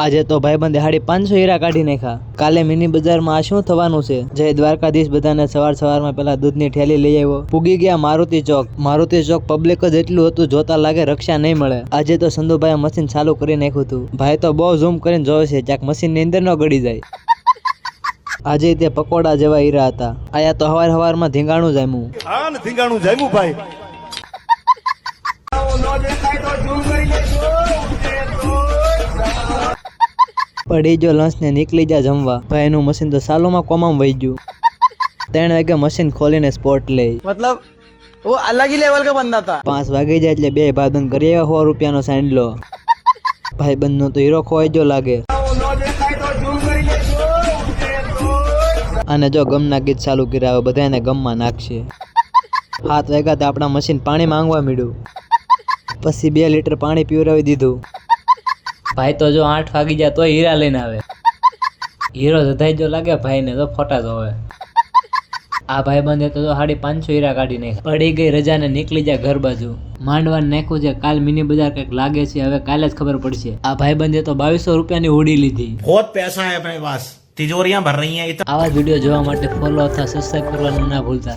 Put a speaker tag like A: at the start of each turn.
A: આજે તો ભાઈબંધે 550 હીરા કાઢી નાખ્યા. કાલે મિની બજારમાં આ શું થવાનું છે? જય દ્વારકાધીશ બધાને સવારમાં પેલા દૂધની થેલી લઈ આવ્યો. પૂગી ગયા મારુતિ ચોક પબ્લિક જ એટલું હતું જોતા લાગે રક્ષા નહીં મળે. આજે તો સંધુભાઈ મશીન ચાલુ કરી નાખ્યું હતું. ભાઈ તો બહુ ઝૂમ કરીને જોવે છે ક્યાંક મશીન ની અંદર ન ગળી જાય. આજે તે પકોડા જેવા હીરા હતા. આયા તો હવારમાં ધીંગાણું જામ્યું.
B: હા ને ધીંગાણું જામ્યું ભાઈ.
A: પડી જો લંચ ને નીકળી જા જમવા. ભાઈ નું મશીન તો સાલોમાં કોમામાં વહી ગયું. 3 વાગે મશીન ખોલીને સ્પોટ લે.
C: मतलब वो अलग ही लेवल का बंदा था.
A: 5 વાગી જાય એટલે બે ભાઈબંધ કરી આવ્યા 100 રૂપિયાનો સાંડલો. ભાઈબંધ નો તો હીરો ખોવાઈ જો લાગે. અને જો ગમના ગીત ચાલુ કર્યા બધાને ગમમાં નાખશે. 7 વાગ્યા તો આપણા મશીન પાણી માંગવા મળ્યું. પછી 2 લીટર પાણી પીવરાવી દીધું. ભાઈ તો જો 8 વાગી જાય તોય હીરા લઈને આવે. હીરો જધાઈ જો લાગે ભાઈને તો ફોટા જોવે. આ ભાઈ બંધે તો 550 હીરા કાઢી નાખ્યા. પડી ગઈ રજા ને નીકળી જાય ઘર બાજુ. માંડવાને નાખ્યું છે કાલ મિની બજાર કઈક લાગે છે હવે કાલે જ ખબર પડશે. આ ભાઈ બંધે તો 2200 રૂપિયાની હોડી લીધી.
B: बहुत पैसा है अपने पास, तिजोरियां भर रही हैं.
A: આવા જ વિડીયો જોવા માટે ફોલો અથવા સબસ્ક્રાઇબ કરવાનું ના ભૂલતા.